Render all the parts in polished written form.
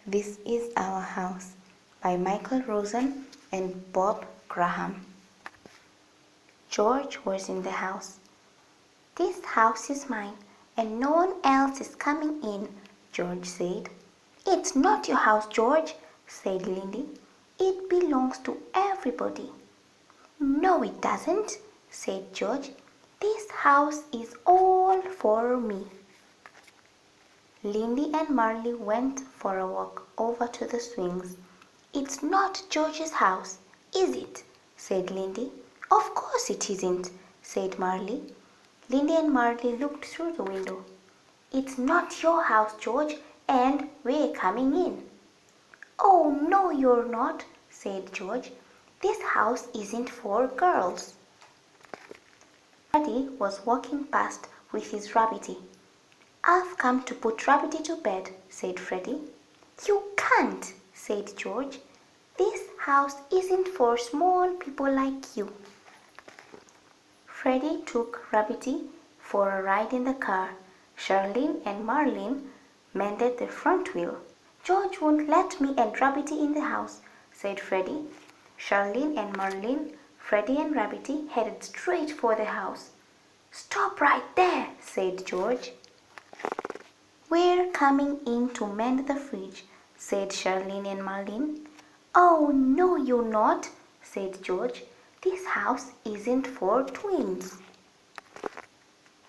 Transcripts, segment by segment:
This is Our House by Michael Rosen and Bob Graham. George was in the house. "This house is mine and no one else is coming in," George said. "It's not your house, George," said Lindy. "It belongs to everybody." "No, it doesn't," said George. "This house is all for me." Lindy and Marley went for a walk over to the swings. "It's not George's house, is it?" said Lindy. "Of course it isn't," said Marley. Lindy and Marley looked through the window. "It's not your house, George, and we're coming in." "Oh, no, you're not," said George. "This house isn't for girls." Freddie was walking past with his rabbity. "I've come to put Rabbity to bed," said Freddie. "You can't," said George. "This house isn't for small people like you." Freddie took Rabbity for a ride in the car. Charlene and Marlene mended the front wheel. "George won't let me and Rabbity in the house," said Freddie. Charlene and Marlene, Freddie and Rabbity headed straight for the house. "Stop right there," said George. "We're coming in to mend the fridge," said Charlene and Marlene. "Oh, no, you're not," said George. "This house isn't for twins."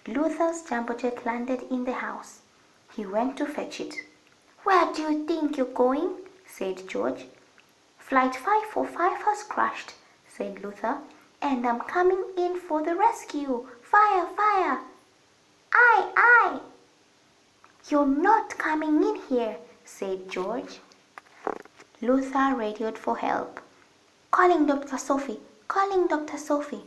Luther's jumbo jet landed in the house. He went to fetch it. "Where do you think you're going?" said George. "Flight 545 has crashed," said Luther, "and I'm coming in for the rescue. Fire, fire!" "Aye, aye!" "You're not coming in here," said George. Luther radioed for help. "Calling Dr. Sophie, calling Dr. Sophie."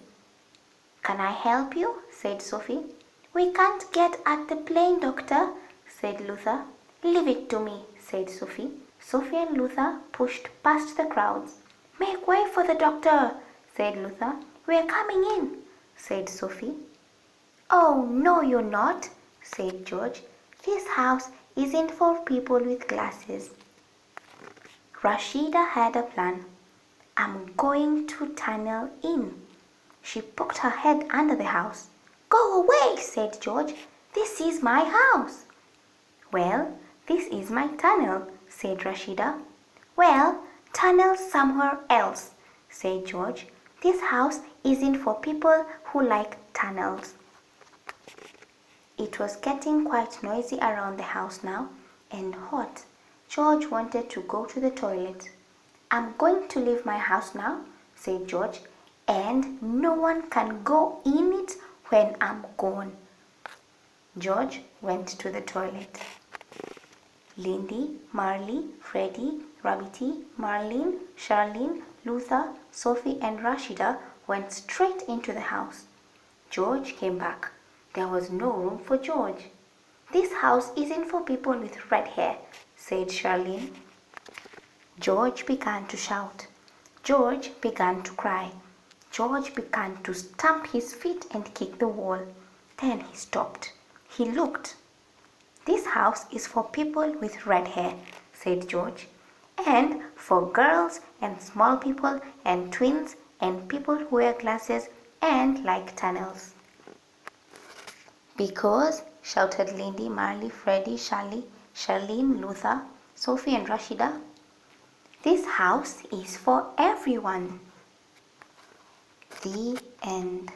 "Can I help you?" said Sophie. "We can't get at the plane, Doctor," said Luther. "Leave it to me," said Sophie. Sophie and Luther pushed past the crowds. "Make way for the doctor," said Luther. "We're coming in," said Sophie. "Oh, no, you're not," said George. "This house isn't for people with glasses." Rashida had a plan. "I'm going to tunnel in." She poked her head under the house. "Go away," said George. "This is my house." "Well, this is my tunnel," said Rashida. "Well, tunnel somewhere else," said George. "This house isn't for people who like tunnels." It was getting quite noisy around the house now, and hot. George wanted to go to the toilet. "I'm going to leave my house now," said George, "and no one can go in it when I'm gone." George went to the toilet. Lindy, Marley, Freddie, Rabbity, Marlene, Charlene, Luther, Sophie, and Rashida went straight into the house. George came back. There was no room for George. "This house isn't for people with red hair," said Charlene. George began to shout. George began to cry. George began to stamp his feet and kick the wall. Then he stopped. He looked. "This house is for people with red hair," said George, "and for girls and small people and twins and people who wear glasses and like tunnels." "Because," shouted Lindy, Marley, Freddie, Charlene, Luther, Sophie, and Rashida, "this house is for everyone." The end.